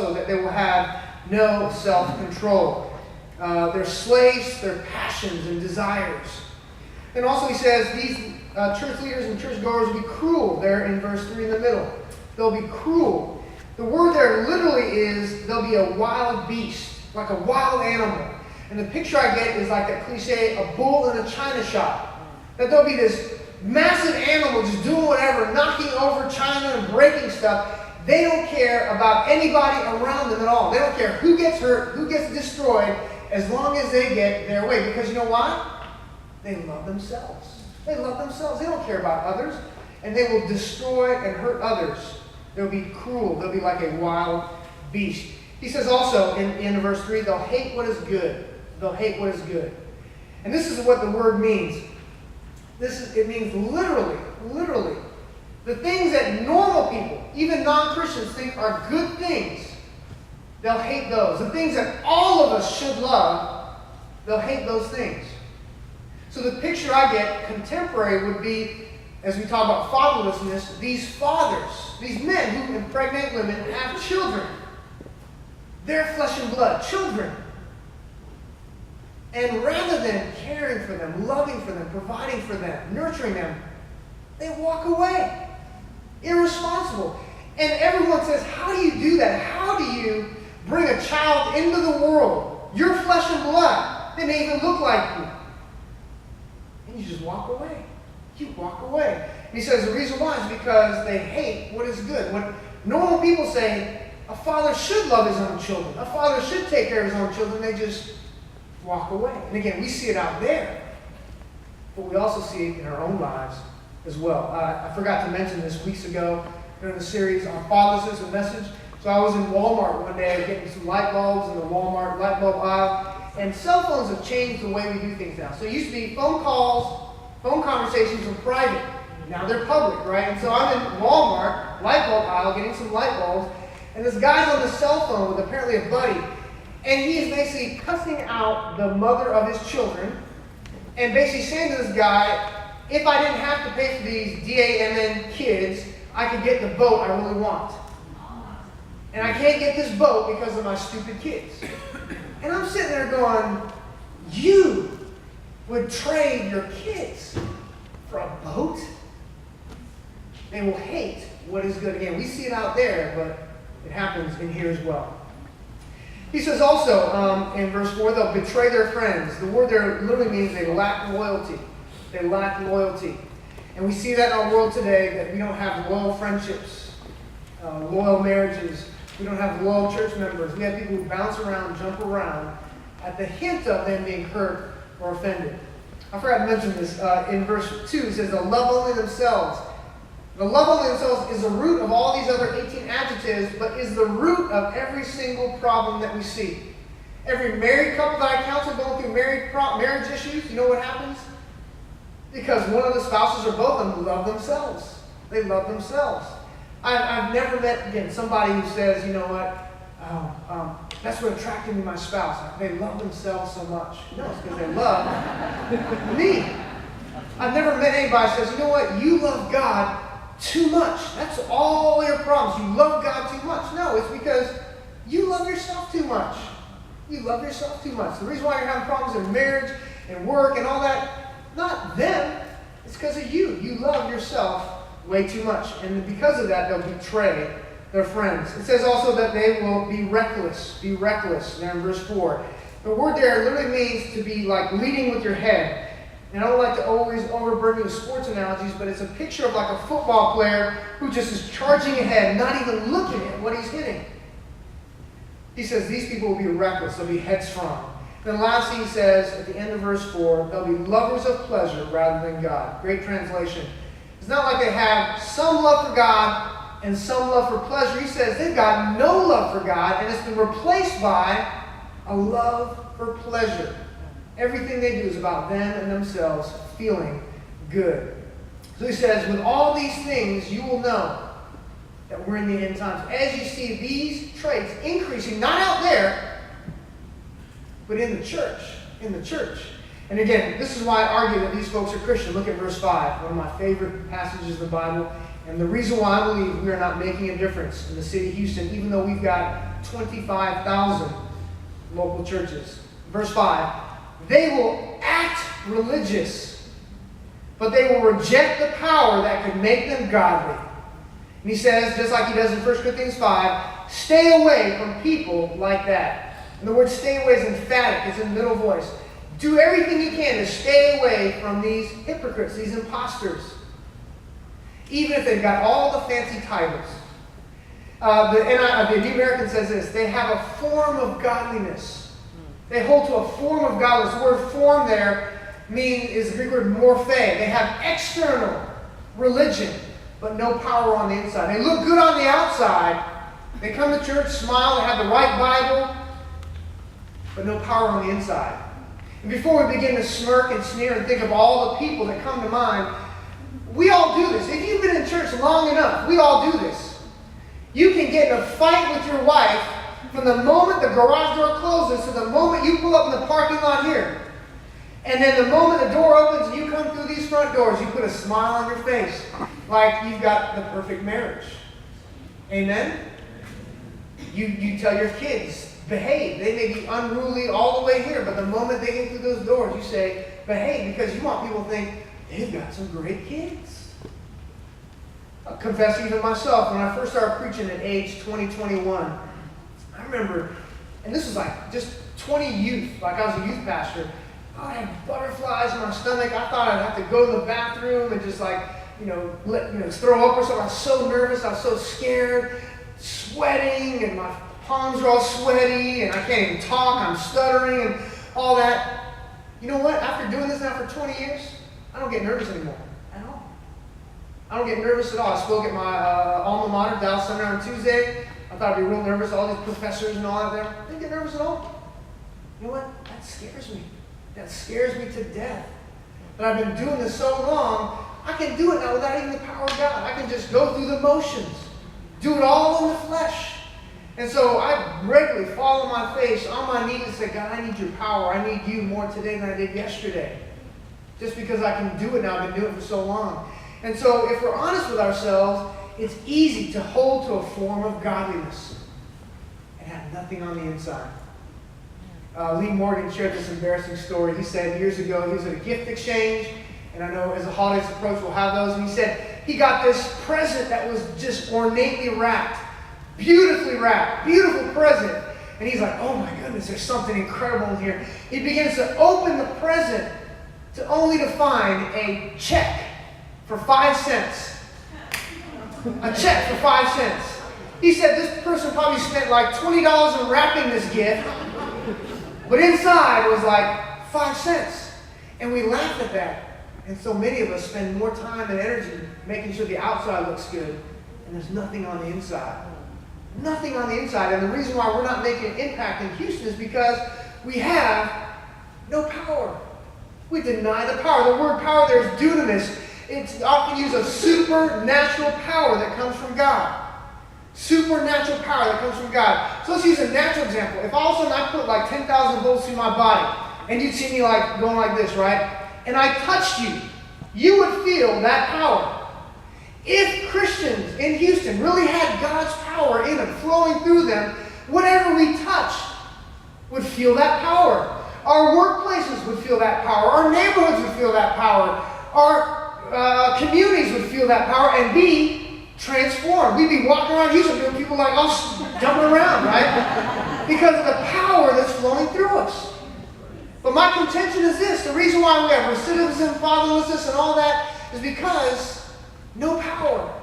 also that they will have no self-control. They're slaves to their passions and desires. And also he says these church leaders and churchgoers will be cruel. There in verse 3 in the middle. They'll be cruel. The word there literally is they'll be a wild beast, like a wild animal. And the picture I get is like that cliche, a bull in a china shop. That there'll be this massive animal just doing whatever, knocking over china and breaking stuff. They don't care about anybody around them at all. They don't care who gets hurt, who gets destroyed, as long as they get their way. Because you know why? They love themselves. They love themselves. They don't care about others. And they will destroy and hurt others. They'll be cruel. They'll be like a wild beast. He says also in verse 3, they'll hate what is good. They'll hate what is good. And this is what the word means. It means literally, the things that normal people, even non-Christians, think are good things, they'll hate those. The things that all of us should love, they'll hate those things. So the picture I get, contemporary, would be, as we talk about fatherlessness, these fathers, these men who impregnate women, have children. They're flesh and blood, children. And rather than caring for them, loving for them, providing for them, nurturing them, they walk away. Irresponsible. And everyone says, how do you do that? How do you bring a child into the world? You're flesh and blood. They may even look like you. And you just walk away. You walk away. And he says the reason why is because they hate what is good. What normal people say, a father should love his own children. A father should take care of his own children. They just walk away. And again, we see it out there. But we also see it in our own lives as well. I forgot to mention this weeks ago during the series on fatherlessness, a message. So I was in Walmart one day getting some light bulbs in the Walmart light bulb aisle. And cell phones have changed the way we do things now. So it used to be phone calls, phone conversations were private. Now they're public, right? And so I'm in Walmart, light bulb aisle, getting some light bulbs. And this guy's on the cell phone with apparently a buddy. And he is basically cussing out the mother of his children. And basically saying to this guy, if I didn't have to pay for these DAMN kids, I could get the boat I really want. And I can't get this boat because of my stupid kids. And I'm sitting there going, you would trade your kids for a boat? They will hate what is good. Again, we see it out there, but it happens in here as well. He says also in verse 4, they'll betray their friends. The word there literally means they lack loyalty. They lack loyalty. And we see that in our world today, that we don't have loyal friendships, loyal marriages. We don't have loyal church members. We have people who bounce around, jump around at the hint of them being hurt or offended. I forgot to mention this. In verse 2, it says, they'll love only themselves. The love only themselves is the root of all these other 18 adjectives, but is the root of every single problem that we see. Every married couple that I counsel going through marriage issues, you know what happens? Because one of the spouses or both of them love themselves. They love themselves. I've never met, again, somebody who says, you know what, that's what attracted me to my spouse. They love themselves so much. No, it's because they love me. I've never met anybody who says, you know what, you love God too much. That's all your problems. You love God too much. No, it's because you love yourself too much. You love yourself too much. The reason why you're having problems in marriage and work and all that, not them. It's because of you. You love yourself way too much. And because of that, they'll betray their friends. It says also that they will be reckless. Be reckless, there in verse 4. The word there literally means to be like leading with your head. And I don't like to always overburden you with sports analogies, but it's a picture of like a football player who just is charging ahead, not even looking at what he's hitting. He says these people will be reckless. They'll be headstrong. Then lastly, he says at the end of verse 4, they'll be lovers of pleasure rather than God. Great translation. It's not like they have some love for God and some love for pleasure. He says they've got no love for God, and it's been replaced by a love for pleasure. Everything they do is about them and themselves feeling good. So he says, with all these things, you will know that we're in the end times. As you see these traits increasing, not out there, but in the church. In the church. And again, this is why I argue that these folks are Christian. Look at verse 5, one of my favorite passages of the Bible. And the reason why I believe we are not making a difference in the city of Houston, even though we've got 25,000 local churches. Verse 5, they will act religious, but they will reject the power that could make them godly. And he says, just like he does in 1 Corinthians 5, stay away from people like that. And the word stay away is emphatic. It's in the middle voice. Do everything you can to stay away from these hypocrites, these imposters. Even if they've got all the fancy titles. The New American says this, they have a form of godliness. They hold to a form of godliness. The word form there is the Greek word morphe. They have external religion, but no power on the inside. They look good on the outside. They come to church, smile, they have the right Bible, but no power on the inside. And before we begin to smirk and sneer and think of all the people that come to mind, we all do this. If you've been in church long enough, we all do this. You can get in a fight with your wife from the moment the garage door closes to the moment you pull up in the parking lot here. And then the moment the door opens and you come through these front doors, you put a smile on your face like you've got the perfect marriage. Amen? You tell your kids, behave. They may be unruly all the way here, but the moment they get through those doors, you say, behave, because you want people to think, they've got some great kids. I'll confess even myself, when I first started preaching at age 20, 21, I remember, and this was like just 20 youth, like I was a youth pastor, I had butterflies in my stomach. I thought I'd have to go to the bathroom and just throw up or something. I was so nervous, I was so scared, sweating, and my palms are all sweaty, and I can't even talk, I'm stuttering, and all that. You know what? After doing this now for 20 years, I don't get nervous anymore, at all. I don't get nervous at all. I spoke at my alma mater, Dallas Seminary, on Tuesday. I thought I'd be real nervous, all these professors and all that there. I didn't get nervous at all. You know what? That scares me. That scares me to death. But I've been doing this so long, I can do it now without even the power of God. I can just go through the motions. Do it all in the flesh. And so I regularly fall on my face, on my knees, and say, God, I need your power. I need you more today than I did yesterday. Just because I can do it now, I've been doing it for so long. And so if we're honest with ourselves, it's easy to hold to a form of godliness and have nothing on the inside. Lee Morgan shared this embarrassing story. He said years ago, he was at a gift exchange, and I know as the holidays approach, we'll have those, and he said he got this present that was just ornately wrapped, beautifully wrapped, beautiful present. And he's like, oh my goodness, there's something incredible in here. He begins to open the present only to find a check for 5 cents. A check for 5 cents. He said this person probably spent like $20 in wrapping this gift, but inside was like 5 cents. And we laugh at that. And so many of us spend more time and energy making sure the outside looks good, and there's nothing on the inside. Nothing on the inside. And the reason why we're not making an impact in Houston is because we have no power. We deny the power. The word power there is dunamis. It's often used of supernatural power that comes from God. Supernatural power that comes from God. So let's use a natural example. If all of a sudden I put like 10,000 volts through my body, and you'd see me like going like this, right? And I touched you, you would feel that power. If Christians in Houston really had God's power in them, flowing through them, whatever we touched would feel that power. Our workplaces would feel that power. Our neighborhoods would feel that power. Our communities would feel that power and be transformed. We'd be walking around Houston doing people like us jumping around, right? Because of the power that's flowing through us. But my contention is this. The reason why we have recidivism, fatherlessness, and all that is because no power.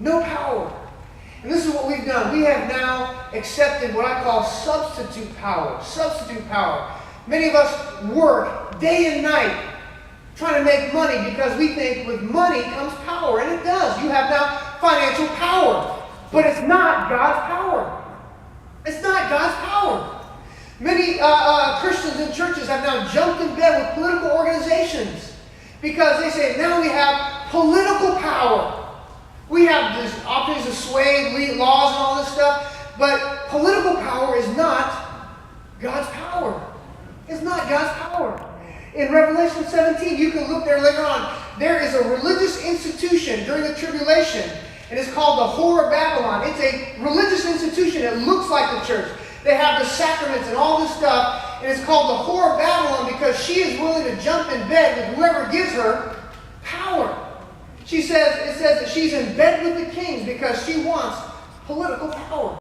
No power. And this is what we've done. We have now accepted what I call substitute power. Substitute power. Many of us work day and night trying to make money because we think with money comes power. And it does. You have now financial power. But it's not God's power. It's not God's power. Many Christians in churches have now jumped in bed with political organizations because they say now we have political power. We have these opportunities to sway laws and all this stuff, but political power is not God's power. It's not God's power. In Revelation 17, you can look there later on. There is a religious institution during the tribulation, And it's called the Whore of Babylon. It's a religious institution that looks like the church. They have the sacraments and all this stuff. And it's called the Whore of Babylon because she is willing to jump in bed with whoever gives her power. It says that she's in bed with the kings because she wants political power.